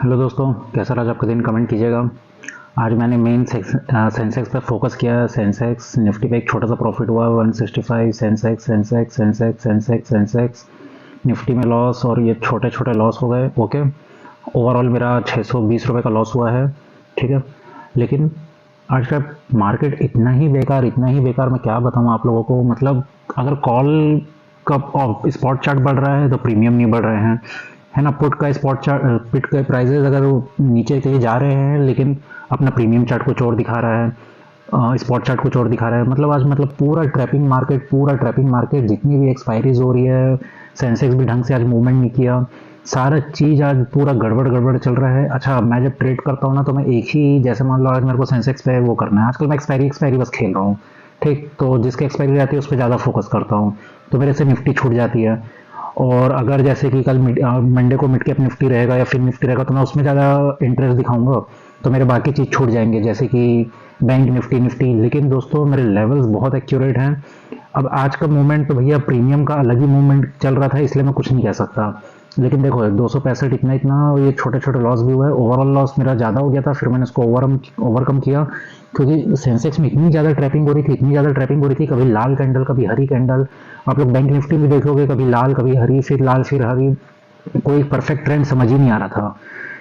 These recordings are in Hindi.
हेलो दोस्तों, कैसा रहा आज आपका दिन? कमेंट कीजिएगा। आज मैंने मेन सेंसेक्स पे फोकस किया। सेंसेक्स निफ्टी पे एक छोटा सा प्रॉफिट हुआ 165। Sensex Sensex Sensex Sensex Sensex Nifty में लॉस, और ये छोटे छोटे लॉस हो गए। ओके, ओवरऑल मेरा 620 रुपये का लॉस हुआ है। ठीक है, लेकिन आज का मार्केट इतना ही बेकार, मैं क्या बताऊँ आप लोगों को। मतलब अगर कॉल का स्पॉट चार्ट बढ़ रहा है तो प्रीमियम नहीं बढ़ रहे हैं, है ना। पुट का स्पॉट चार्ट, पुट के प्राइजेस अगर वो नीचे के जा रहे हैं, लेकिन अपना प्रीमियम चार्ट कुछ और दिखा रहा है, स्पॉट चार्ट कुछ और दिखा रहा है। मतलब आज पूरा ट्रैपिंग मार्केट, जितनी भी एक्सपायरीज हो रही है, सेंसेक्स भी ढंग से आज मूवमेंट नहीं किया। सारा चीज़ आज पूरा गड़बड़ गड़बड़ चल रहा है। अच्छा, मैं जब ट्रेड करता हूँ ना, तो मैं एक ही, जैसे मान लो आज मेरे को सेंसेक्स पे वो करना है, आजकल मैं एक्सपायरी बस खेल रहा हूँ। ठीक, तो जिसकी एक्सपायरी रहती है उस पर ज़्यादा फोकस करता हूँ, तो मेरे से निफ्टी छूट जाती है। और अगर जैसे कि कल मंडे को मिड कैप निफ्टी रहेगा या फिर निफ्टी रहेगा, तो मैं उसमें ज़्यादा इंटरेस्ट दिखाऊंगा, तो मेरे बाकी चीज़ छूट जाएंगे, जैसे कि बैंक निफ्टी। लेकिन दोस्तों, मेरे लेवल्स बहुत एक्यूरेट हैं। अब आज का मूवमेंट तो भैया प्रीमियम का अलग ही मूवमेंट चल रहा था, इसलिए मैं कुछ नहीं कह सकता। लेकिन देखो, 265 इतना इतना, और ये छोटे छोटे लॉस भी हुए। ओवरऑल लॉस मेरा ज़्यादा हो गया था, फिर मैंने इसको ओवरकम किया, क्योंकि सेंसेक्स में इतनी ज़्यादा ट्रैपिंग हो रही थी, कभी लाल कैंडल कभी हरी कैंडल। आप लोग बैंक निफ्टी में देखोगे, कभी लाल कभी हरी, फिर लाल फिर हरी, कोई परफेक्ट ट्रेंड समझ ही नहीं आ रहा था।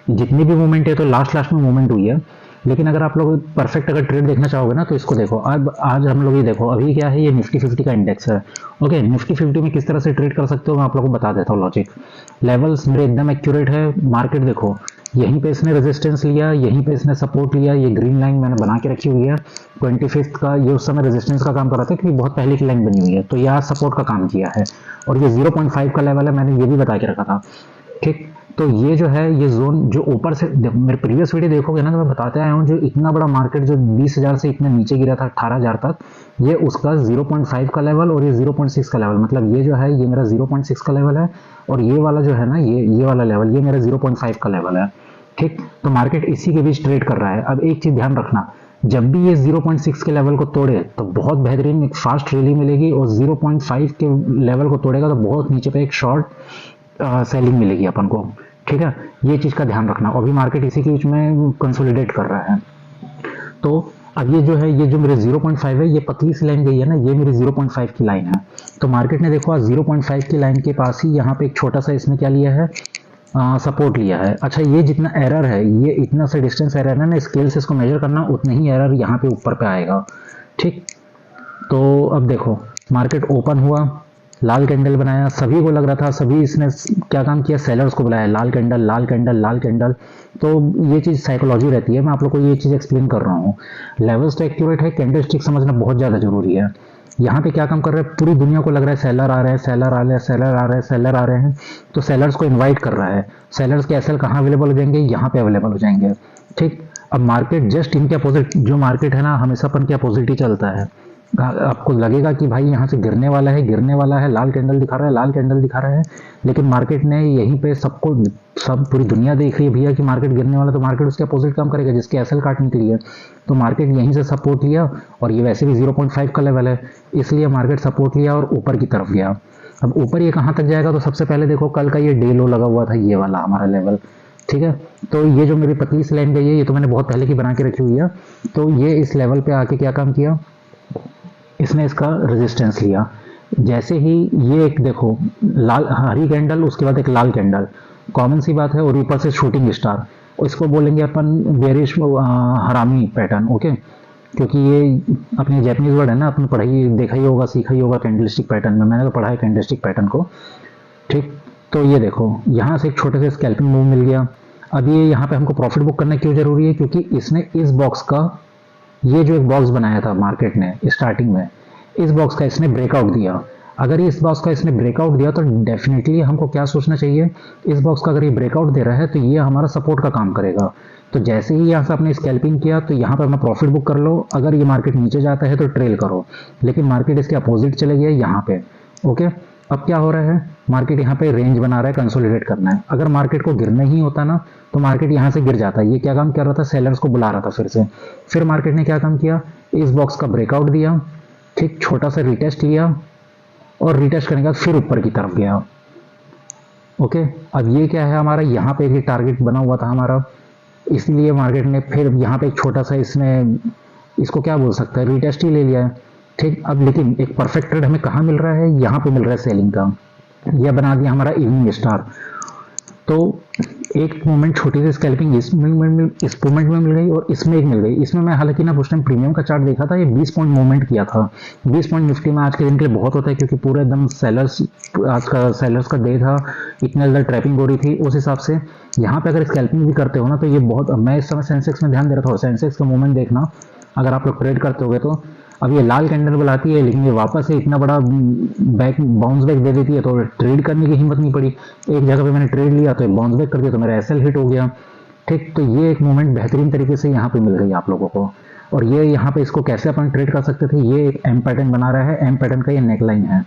जितनी भी मूवमेंट है तो लास्ट लास्ट में मूवमेंट हुई है। लेकिन अगर आप लोग परफेक्ट अगर ट्रेड देखना चाहोगे ना, तो इसको देखो। अब आज हम लोग ये देखो, अभी क्या है, ये निफ्टी 50 का इंडेक्स है। ओके, निफ्टी 50 में किस तरह से ट्रेड कर सकते हो मैं आप लोगों को बता देता हूँ लॉजिक। लेवल्स मेरे एकदम एक्यूरेट है। मार्केट देखो, यहीं पे इसने रेजिस्टेंस लिया, यहीं पे इसने सपोर्ट लिया। ये ग्रीन लाइन मैंने बना के रखी हुई है 25th का, ये उस समय रेजिस्टेंस का काम कर रहा था, क्योंकि बहुत पहले की लाइन बनी हुई है, तो ये आज सपोर्ट का काम किया है। और ये 0.5 का लेवल है, मैंने ये भी बता के रखा था। ठीक, तो ये जो है, ये जोन जो ऊपर से मेरे प्रीवियस वीडियो देखोगे ना, तो मैं बताते आया हूँ, जो इतना बड़ा मार्केट जो 20,000 से इतना नीचे गिरा था 18,000 तक, ये उसका 0.5 का लेवल और ये 0.6 का लेवल। मतलब ये जो है, ये मेरा 0.6 का लेवल है, और ये वाला जो है ना, ये वाला लेवल, ये मेरा 0.5 का लेवल है। ठीक, तो मार्केट इसी के बीच ट्रेड कर रहा है। अब एक चीज ध्यान रखना, जब भी ये 0.6 के लेवल को तोड़े तो बहुत बेहतरीन एक फास्ट रैली मिलेगी, और 0.5 के लेवल को तोड़ेगा तो बहुत नीचे पे एक शॉर्ट सेलिंग मिलेगी अपन को। ठीक है, ये चीज का ध्यान रखना। अभी मार्केट इसी के बीच में कंसोलिडेट कर रहा है। तो अब ये जो है, ये जो मेरे 0.5 है, ये पतली सी लाइन गई है ना, ये मेरी 0.5 की लाइन है। तो मार्केट ने देखो आज 0.5 की लाइन के पास ही यहाँ पे एक छोटा सा इसने क्या लिया है, सपोर्ट लिया है। अच्छा, ये जितना एरर है, ये इतना सा डिस्टेंस एरर है ना, स्केल से इसको मेजर करना, उतना ही एरर यहाँ पे ऊपर पे आएगा। ठीक, तो अब देखो, मार्केट ओपन हुआ, लाल कैंडल बनाया, सभी को लग रहा था, सभी इसने क्या काम किया, सेलर्स को बुलाया, लाल कैंडल लाल कैंडल लाल कैंडल। तो ये चीज़ साइकोलॉजी रहती है, मैं आप लोग को ये चीज़ एक्सप्लेन कर रहा हूँ। लेवल्स तो एक्यूरेट है, कैंडल स्टिक समझना बहुत ज़्यादा जरूरी है। यहाँ पे क्या काम कर रहा है, पूरी दुनिया को लग रहा है सेलर आ रहे हैं, सेलर आ रहे हैं, सेलर आ रहे हैं, सेलर आ रहे हैं, तो सेलर्स को इन्वाइट कर रहा है। सेलर्स के एसएल कहाँ अवेलेबल हो जाएंगे, यहाँ पे अवेलेबल हो जाएंगे। ठीक, अब मार्केट जस्ट इनके अपोजिट, जो मार्केट है ना, हमेशा अपन के अपोजिट ही चलता है। आपको लगेगा कि भाई यहाँ से गिरने वाला है, गिरने वाला है, लाल कैंडल दिखा रहा है, लाल कैंडल दिखा रहा है, लेकिन मार्केट ने यहीं पे सबको, सब पूरी दुनिया देख रही है भैया कि मार्केट गिरने वाला, तो मार्केट उसके अपोजिट काम करेगा, जिसके एसएल काटने के लिए। तो मार्केट यहीं से सपोर्ट लिया, और ये वैसे भी 0.5 का लेवल है, इसलिए मार्केट सपोर्ट लिया और ऊपर की तरफ गया। अब ऊपर ये कहाँ तक जाएगा, तो सबसे पहले देखो, कल का ये डे लो लगा हुआ था, ये वाला हमारा लेवल। ठीक है, तो ये जो मेरी पतली सी लाइन गई है, ये तो मैंने बहुत पहले की बना के रखी हुई है। तो ये इस लेवल पे आके क्या काम किया, इसने इसका रेजिस्टेंस लिया। जैसे ही ये एक देखो, लाल हरी कैंडल, उसके बाद एक लाल कैंडल, कॉमन सी बात है, और ऊपर से शूटिंग स्टार, इसको बोलेंगे अपन बेरिश हरामी पैटर्न। ओके, क्योंकि ये अपने जैपनीज वर्ड है ना, आपने पढ़ाई देखा ही होगा, सीखा ही होगा कैंडलस्टिक पैटर्न में, मैंने तो पढ़ा है कैंडलस्टिक पैटर्न को। ठीक, तो ये देखो, यहाँ से एक छोटे से स्कैल्पिंग मूव मिल गया। अब ये यहाँ पे हमको प्रॉफिट बुक करना क्यों जरूरी है, क्योंकि इसने इस बॉक्स का, ये जो एक बॉक्स बनाया था मार्केट ने स्टार्टिंग में, इस बॉक्स का इसने ब्रेकआउट दिया। अगर इस बॉक्स का इसने ब्रेकआउट दिया, तो डेफिनेटली हमको क्या सोचना चाहिए, इस बॉक्स का अगर ये ब्रेकआउट दे रहा है, तो ये हमारा सपोर्ट का काम करेगा। तो जैसे ही यहाँ से आपने स्कैल्पिंग किया, तो यहाँ पर अपना प्रॉफिट बुक कर लो। अगर ये मार्केट नीचे जाता है तो ट्रेल करो, लेकिन मार्केट इसके अपोजिट चले गया यहाँ पे। ओके, अब क्या हो रहा है, मार्केट यहाँ पे रेंज बना रहा है, कंसोलिडेट करना है। अगर मार्केट को गिरना ही होता ना, तो मार्केट यहाँ से गिर जाता है। ये क्या काम कर रहा था, सेलर्स को बुला रहा था फिर से। फिर मार्केट ने क्या काम किया, इस बॉक्स का ब्रेकआउट दिया, ठीक, छोटा सा रिटेस्ट लिया, और रिटेस्ट करने के बाद फिर ऊपर की तरफ गया। ओके, अब ये क्या है हमारा, यहाँ पे एक टारगेट बना हुआ था हमारा, इसलिए मार्केट ने फिर यहाँ पे एक छोटा सा इसने इसको क्या बोल सकता है, रीटेस्ट ही ले लिया है। ठीक, अब लेकिन एक परफेक्ट ट्रेड हमें कहाँ मिल रहा है, यहाँ पे मिल रहा है सेलिंग का। यह बना दिया हमारा इवनिंग स्टार। तो एक मोमेंट छोटी सी स्कैल्पिंग इस मोमेंट में मिल गई और इसमें एक मिल गई। इसमें मैं हालांकि ना उस टाइम प्रीमियम का चार्ट देखा था, ये 20 पॉइंट मूवमेंट किया था। 20 पॉइंट निफ्टी में आज के दिन के लिए बहुत होता है, क्योंकि पूरे एकदम सेलर्स, आज का सेलर्स का डे था, इतनी ज़्यादा ट्रैपिंग हो रही थी। उस हिसाब से यहाँ पे अगर स्कैल्पिंग भी करते हो ना तो ये बहुत, मैं इस समय सेंसेक्स में ध्यान दे रहा था, सेंसेक्स का मूवमेंट देखना अगर आप लोग ट्रेड करते हो तो। अब ये लाल कैंडल बुलाती है, लेकिन ये वापस से इतना बड़ा बैक बाउंस बैक दे देती है, तो ट्रेड करने की हिम्मत नहीं पड़ी। एक जगह पे मैंने ट्रेड लिया तो बाउंस बैक कर दिया, तो मेरा एसएल हिट हो गया। ठीक, तो ये एक मोमेंट बेहतरीन तरीके से यहाँ पे मिल गई आप लोगों को। और ये यहाँ पे इसको कैसे अपन ट्रेड कर सकते थे, ये एक एम पैटर्न बना रहा है, एम पैटर्न का ये नेकलाइन है,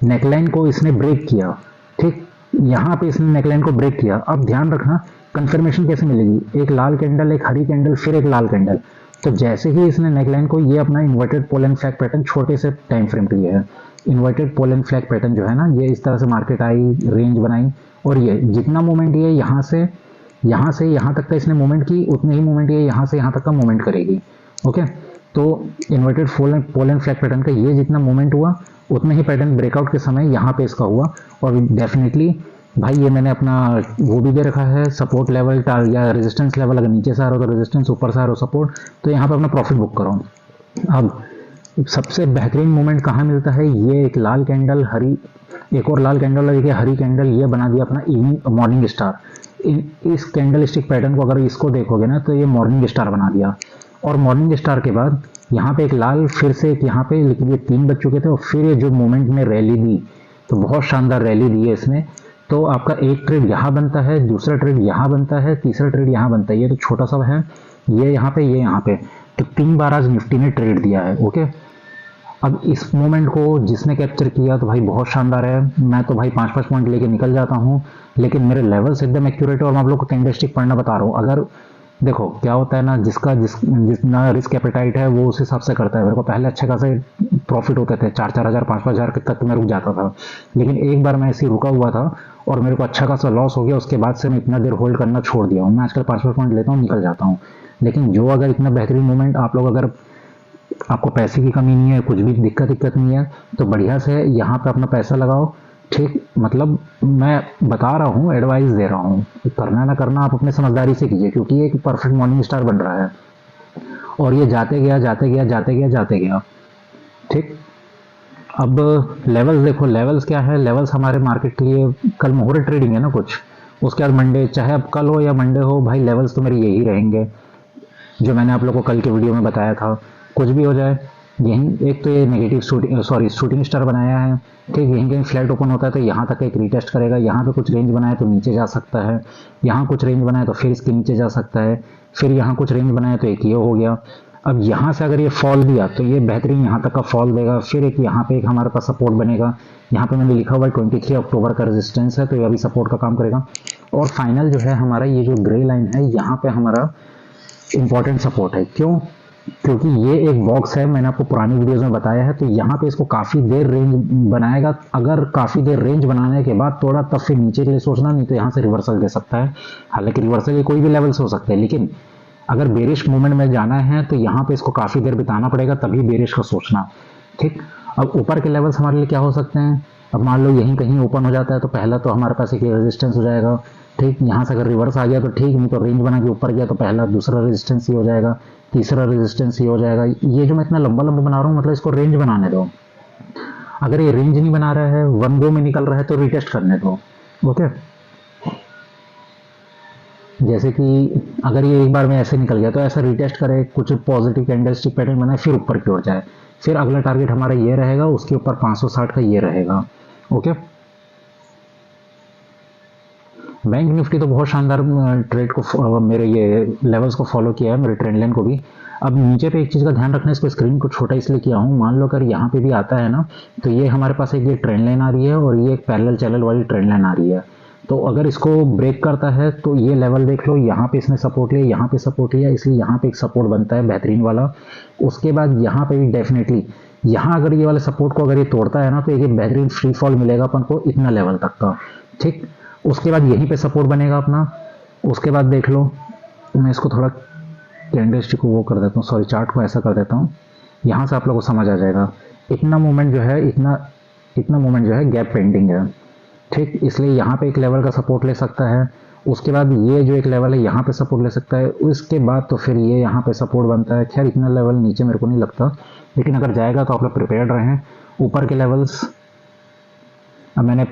नेकलाइन को इसने ब्रेक किया। ठीक, यहाँ पे इसने नेकलाइन को ब्रेक किया। अब ध्यान रखना कंफर्मेशन कैसे मिलेगी, एक लाल कैंडल, एक हरी कैंडल, फिर एक लाल कैंडल। तो जैसे ही इसने नेकलाइन को, ये अपना inverted pole and flag pattern छोटे से टाइम फ्रेम के लिए है, inverted pole and flag pattern जो है ना, ये इस तरह से मार्केट आई, रेंज बनाई, और ये जितना मूवमेंट ये यहाँ से यहाँ तक का इसने मूवमेंट की, उतने ही मूवमेंट ये यहाँ से यहाँ तक का मूवमेंट करेगी। ओके, तो inverted pole and flag pattern का ये जितना मूवमेंट हुआ, उतने ही पैटर्न ब्रेकआउट के समय यहाँ पे इसका हुआ। और डेफिनेटली भाई ये मैंने अपना वो भी दे रखा है, सपोर्ट लेवल या रेजिस्टेंस लेवल, अगर नीचे से आ रहा हो तो रेजिस्टेंस, ऊपर से आ रहा हो सपोर्ट, तो यहाँ पे अपना प्रॉफिट बुक करो। अब सबसे बेहतरीन मूवमेंट कहाँ मिलता है, ये एक लाल कैंडल, हरी, एक और लाल कैंडल और एक हरी कैंडल, ये बना दिया अपना इवनिंग मॉर्निंग स्टार। इस कैंडल स्टिक पैटर्न को अगर इसको देखोगे ना तो ये मॉर्निंग स्टार बना दिया। और मॉर्निंग स्टार के बाद यहाँ पे एक लाल, फिर से एक यहाँ पे, लेकिन ये 3 बज चुके थे, और फिर ये जो मोमेंट में रैली दी, तो बहुत शानदार रैली दी है इसने। तो आपका एक ट्रेड यहाँ बनता है, दूसरा ट्रेड यहाँ बनता है, तीसरा ट्रेड यहाँ बनता है। ये तो छोटा सा है, ये यहाँ पे, ये यहाँ पे, तो 3 बार आज निफ्टी ने ट्रेड दिया है। ओके, अब इस मोमेंट को जिसने कैप्चर किया तो भाई बहुत शानदार है। मैं तो भाई 5-5 पॉइंट लेके निकल जाता हूँ, लेकिन मेरे लेवल्स एकदम एक्यूरेट है, और मैं आप लोग को कैंडलस्टिक पढ़ना बता रहा हूँ। अगर देखो क्या होता है ना, जितना रिस्क एपेटाइट है वो उस हिसाब से करता है। मेरे को पहले अच्छे खासे प्रॉफिट होते थे, 4-4 हज़ार 5-5 हज़ार तक मैं रुक जाता था, लेकिन एक बार मैं ऐसे ही रुका हुआ था और मेरे को अच्छा खासा लॉस हो गया। उसके बाद से मैं इतना देर होल्ड करना छोड़ दिया हूँ। मैं आजकल 5-5 पॉइंट लेता हूँ, निकल जाता हूँ। लेकिन जो अगर इतना बेहतरीन मूवमेंट आप लोग, अगर आपको पैसे की कमी नहीं है, कुछ भी दिक्कत नहीं है, तो बढ़िया से यहाँ पे अपना पैसा लगाओ। ठीक, मतलब मैं बता रहा हूँ, एडवाइस दे रहा हूँ, करना ना करना आप अपने समझदारी से कीजिए, क्योंकि ये एक परफेक्ट मॉर्निंग स्टार बन रहा है और ये जाते गया। ठीक, अब लेवल्स देखो, लेवल्स क्या है, लेवल्स हमारे मार्केट के लिए, कल मुहूर्त ट्रेडिंग है ना कुछ, उसके बाद मंडे, चाहे अब कल हो या मंडे हो, भाई लेवल्स तो मेरे यही रहेंगे जो मैंने आप लोग को कल के वीडियो में बताया था। कुछ भी हो जाए, यहीं एक तो ये नेगेटिव शूटिंग स्टार बनाया है। ठीक, यहीं कहीं फ्लैट ओपन होता है तो यहाँ तक एक रीटेस्ट करेगा, यहाँ पे कुछ रेंज बनाए तो नीचे जा सकता है, यहाँ कुछ रेंज बनाए तो फिर इसके नीचे जा सकता है, फिर यहाँ कुछ रेंज बनाए तो एक ये हो गया। अब यहाँ से अगर ये फॉल दिया तो ये बेहतरीन यहाँ तक का फॉल देगा, फिर एक यहाँ पे एक हमारे पास सपोर्ट बनेगा। यहाँ पे मैंने लिखा हुआ है 23 अक्टूबर का रेजिस्टेंस है, तो ये अभी सपोर्ट का काम करेगा। और फाइनल जो है हमारा ये जो ग्रे लाइन है, यहाँ पे हमारा इंपॉर्टेंट सपोर्ट है। क्यों? क्योंकि ये एक बॉक्स है, मैंने आपको पुरानी वीडियोस में बताया है, तो यहाँ पे इसको काफ़ी देर रेंज बनाएगा। अगर काफ़ी देर रेंज बनाने के बाद तोड़ा तब फिर नीचे के लिए सोचना, नहीं तो यहाँ से रिवर्सल दे सकता है। हालांकि रिवर्सल ये कोई भी लेवल से हो सकता है, लेकिन अगर बेरिश मूवमेंट में जाना है तो यहाँ पे इसको काफ़ी देर बिताना पड़ेगा, तभी बेरिश का सोचना। ठीक, अब ऊपर के लेवल्स हमारे लिए क्या हो सकते हैं, अब मान लो यहीं कहीं ओपन हो जाता है तो पहला तो हमारे पास एक रेजिस्टेंस हो जाएगा। ठीक, यहाँ से अगर रिवर्स आ गया तो ठीक, नहीं तो रेंज बना के ऊपर गया तो पहला दूसरा रेजिस्टेंस ही हो जाएगा, तीसरा रेजिस्टेंस ही हो जाएगा। ये जो मैं इतना लंबा बना रहा हूँ, मतलब इसको रेंज बनाने दो। अगर ये रेंज नहीं बना रहा है, 1 गो में निकल रहा है, तो रिटेस्ट करने दो। ओके, जैसे कि अगर ये एक बार में ऐसे निकल गया तो ऐसा रिटेस्ट करे, कुछ पॉजिटिव कैंडलस्टिक पैटर्न बनाए, फिर ऊपर की ओर जाए, फिर अगला टारगेट हमारा ये रहेगा, उसके ऊपर 560 का ये रहेगा। ओके, बैंक निफ्टी तो बहुत शानदार ट्रेड को, मेरे ये लेवल्स को फॉलो किया है, मेरे ट्रेंड लाइन को भी। अब नीचे पे एक चीज़ का ध्यान रखना, इसको स्क्रीन को छोटा इसलिए किया हूँ, मान लो अगर यहाँ पे भी आता है ना, तो ये हमारे पास एक ये ट्रेंड लाइन आ रही है और ये एक पैरेलल चैनल वाली ट्रेंड लाइन आ रही है। तो अगर इसको ब्रेक करता है तो ये लेवल देख लो, यहाँ पे इसने सपोर्ट लिया, यहाँ पे सपोर्ट लिया, इसलिए यहाँ पे एक सपोर्ट बनता है बेहतरीन वाला। उसके बाद यहाँ पे भी डेफिनेटली, यहाँ अगर ये वाले सपोर्ट को अगर ये तोड़ता है ना, तो एक बेहतरीन फ्री फॉल मिलेगा अपन को इतना लेवल तक का। ठीक, उसके बाद यहीं पे सपोर्ट बनेगा अपना। उसके बाद देख लो, मैं इसको थोड़ा कैंडलस्टिक को वो कर देता हूँ, सॉरी चार्ट को ऐसा कर देता हूँ, यहाँ से आप लोगों को समझ आ जाएगा। इतना मूवमेंट जो है, इतना मूवमेंट जो है गैप पेंडिंग है, ठीक। इसलिए यहाँ पे एक लेवल का सपोर्ट ले सकता है, उसके बाद ये जो एक लेवल है यहाँ पे सपोर्ट ले सकता है, उसके बाद तो फिर ये यहाँ पे सपोर्ट बनता है। खैर इतना लेवल नीचे मेरे को नहीं लगता, लेकिन अगर जाएगा तो आप लोग प्रिपेयर्ड रहें। ऊपर के लेवल्स, अब मैंने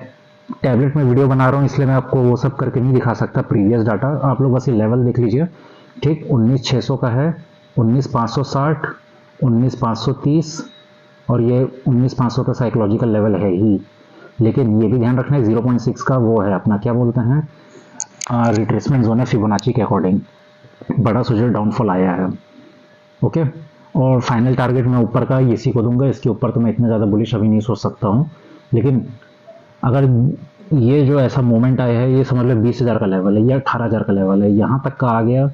टैबलेट में वीडियो बना रहा हूँ इसलिए मैं आपको वो सब करके नहीं दिखा सकता प्रीवियस डाटा, आप लोग बस ये लेवल देख लीजिए, ठीक। 19,600 का है, 19,560, 19,530 और ये 19,500 का साइकोलॉजिकल लेवल है ही। लेकिन ये भी ध्यान रखना है 0.6 का वो है अपना, क्या बोलते हैं, रिट्रेसमेंट जोन है फिबोनाची के अकॉर्डिंग, बड़ा सुजल डाउनफॉल आया है। ओके, और फाइनल टारगेट मैं ऊपर का इसी को दूंगा, इसके ऊपर तो मैं इतना ज़्यादा बुलिश अभी नहीं सोच सकता हूँ। लेकिन अगर ये जो ऐसा मोमेंट आया है, ये समझ लो 20,000 का लेवल है या 18,000 का लेवल है, यहाँ तक का आ गया,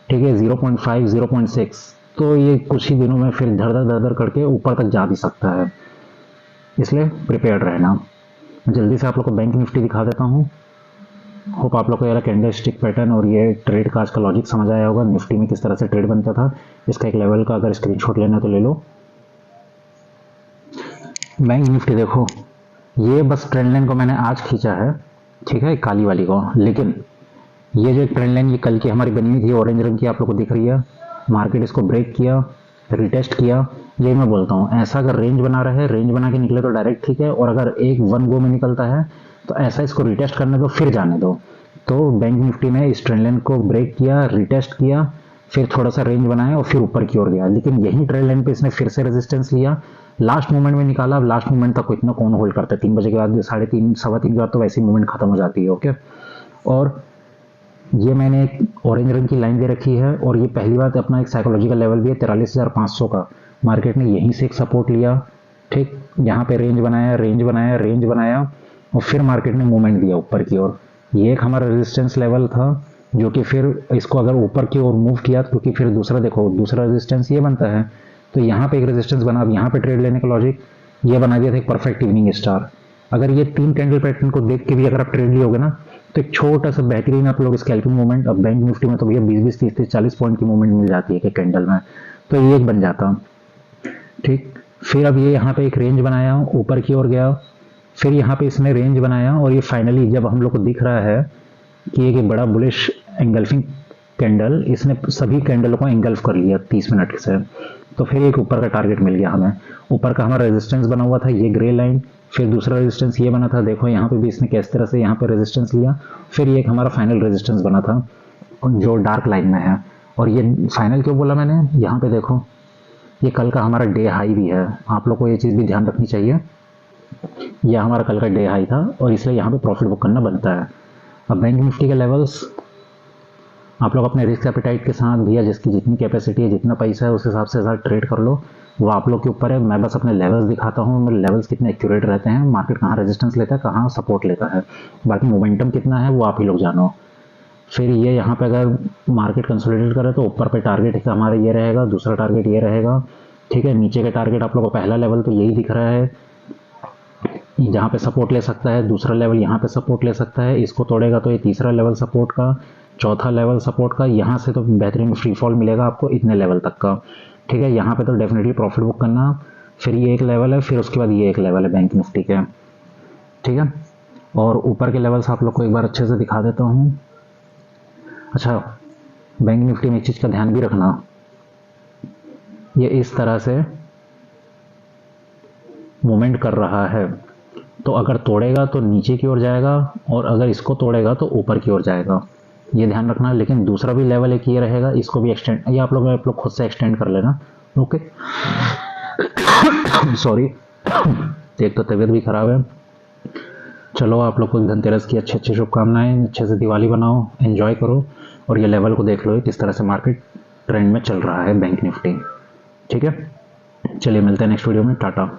ठीक है, 0.5 0.6, तो ये कुछ ही दिनों में फिर धड़ धड़ करके ऊपर तक जा भी सकता है, इसलिए प्रिपेयर्ड रहना। जल्दी से आप लोग को बैंक निफ्टी दिखा देता हूँ। होप आप लोग को यार कैंडलस्टिक पैटर्न और ये ट्रेड का आज का लॉजिक समझ आया होगा, निफ्टी में किस तरह से ट्रेड बनता था। इसका एक लेवल का अगर स्क्रीनशॉट लेना तो ले लो। बैंक निफ्टी देखो, ये बस ट्रेंड लाइन को मैंने आज खींचा है, ठीक है, काली वाली को, लेकिन ये जो ट्रेंड लाइन ये कल की हमारी बनी हुई थी, ऑरेंज रंग की आप लोग को दिख रही है, मार्केट इसको ब्रेक किया, रिटेस्ट किया। यही मैं बोलता हूँ, ऐसा अगर रेंज बना रहा है, रेंज बना के निकले तो डायरेक्ट ठीक है, और अगर एक वन गो में निकलता है तो ऐसा इसको रिटेस्ट करने दो फिर जाने दो। तो बैंक निफ्टी ने इस ट्रेंड लाइन को ब्रेक किया, रिटेस्ट किया, फिर थोड़ा सा रेंज बनाया और फिर ऊपर की ओर गया, लेकिन यही ट्रेंड लाइन पे इसने फिर से रेजिस्टेंस लिया, लास्ट मोमेंट में निकाला। अब लास्ट मोमेंट तक इतना कौन होल्ड करता है, 3 बजे के बाद 3:30 3:15 के बाद तो वैसे ही मूवमेंट खत्म हो जाती है। ओके, और ये मैंने एक ऑरेंज रंग की लाइन दे रखी है, और ये पहली बात अपना एक साइकोलॉजिकल लेवल भी है 43,500 का। मार्केट ने यहीं से एक सपोर्ट लिया, ठीक, यहाँ पे रेंज बनाया, रेंज बनाया, रेंज बनाया, और फिर मार्केट ने मूवमेंट दिया ऊपर की ओर। ये एक हमारा रेजिस्टेंस लेवल था, जो कि फिर इसको अगर ऊपर की ओर मूव किया, क्योंकि फिर दूसरा देखो, दूसरा रेजिस्टेंस ये बनता है, तो यहाँ पे एक रेजिस्टेंस बना। अब यहाँ पे ट्रेड लेने का लॉजिक ये बना दिया था एक परफेक्ट इवनिंग स्टार। अगर ये 3 कैंडल पैटर्न को देख के भी अगर आप ट्रेड लियोगे ना, तो एक छोटा सा बेहतरीन आप लोग स्कैल्पिंग मूवमेंट, अब बैंक निफ्टी में तो भैया 20-20 30-30 40 पॉइंट की मूवमेंट मिल जाती है एक कैंडल में, तो ये एक बन जाता, ठीक। फिर अब ये यहाँ पे एक रेंज बनाया, ऊपर की ओर गया, फिर यहाँ पे इसने रेंज बनाया, और ये फाइनली जब हम लोग को दिख रहा है कि एक बड़ा बुलिश एंगल्फिंग कैंडल, इसने सभी कैंडलों को एंगल्फ कर लिया 30 मिनट से, तो फिर एक ऊपर का टारगेट मिल गया हमें। ऊपर का हमारा रेजिस्टेंस बना हुआ था ये ग्रे लाइन, फिर दूसरा रेजिस्टेंस ये बना था, देखो यहाँ पे भी इसने किस तरह से यहाँ पे रेजिस्टेंस लिया, फिर ये एक हमारा फाइनल रेजिस्टेंस बना था जो डार्क लाइन में है। और ये फाइनल क्यों बोला मैंने, यहाँ पे देखो, ये कल का हमारा डे हाई भी है, आप लोग को ये चीज़ भी ध्यान रखनी चाहिए, यह हमारा कल का डे हाई था, और इसलिए यहाँ पे प्रॉफिट बुक करना बनता है। अब बैंक निफ्टी के लेवल्स आप लोग अपने रिस्क एपेटाइट के साथ, भैया जिसकी जितनी कैपेसिटी है, जितना पैसा है, उस हिसाब से साथ ट्रेड कर लो, वो आप लोग के ऊपर है। मैं बस अपने लेवल्स दिखाता हूँ, मेरे लेवल्स कितने एक्यूरेट रहते हैं, मार्केट कहाँ रेजिस्टेंस लेता है, कहाँ सपोर्ट लेता है, बाकी मोमेंटम कितना है वो आप ही लोग जानो। फिर ये यहाँ पे अगर मार्केट कंसोलिडेट करे तो ऊपर पे टारगेट हमारा ये रहेगा, दूसरा टारगेट ये रहेगा, ठीक है। नीचे का टारगेट आप लोग को पहला लेवल तो यही दिख रहा है, जहाँ पे सपोर्ट ले सकता है, दूसरा लेवल यहाँ पे सपोर्ट ले सकता है, इसको तोड़ेगा तो ये तीसरा लेवल सपोर्ट का, चौथा लेवल सपोर्ट का, यहाँ से तो बेहतरीन फ्री फॉल मिलेगा आपको इतने लेवल तक का, ठीक है। यहाँ पे तो डेफिनेटली प्रॉफिट बुक करना। फिर ये एक लेवल है, फिर उसके बाद ये एक लेवल है बैंक निफ्टी के, ठीक है। और ऊपर के लेवल्स आप लोग को एक बार अच्छे से दिखा देता हूँ। अच्छा, बैंक निफ्टी में एक चीज़ का ध्यान भी रखना, ये इस तरह से मूवमेंट कर रहा है, तो अगर तोड़ेगा तो नीचे की ओर जाएगा, और अगर इसको तोड़ेगा तो ऊपर की ओर जाएगा, ये ध्यान रखना। लेकिन दूसरा भी लेवल एक ये रहेगा, इसको भी एक्सटेंड, ये आप लोग खुद से एक्सटेंड कर लेना। ओके, सॉरी, एक तो तबीयत भी खराब है। चलो, आप लोग को धनतेरस की अच्छी अच्छी शुभकामनाएं, अच्छे से दिवाली बनाओ, एंजॉय करो, और ये लेवल को देख लो किस तरह से मार्केट ट्रेंड में चल रहा है बैंक निफ्टी, ठीक है। चलिए मिलते हैं नेक्स्ट वीडियो में, टाटा।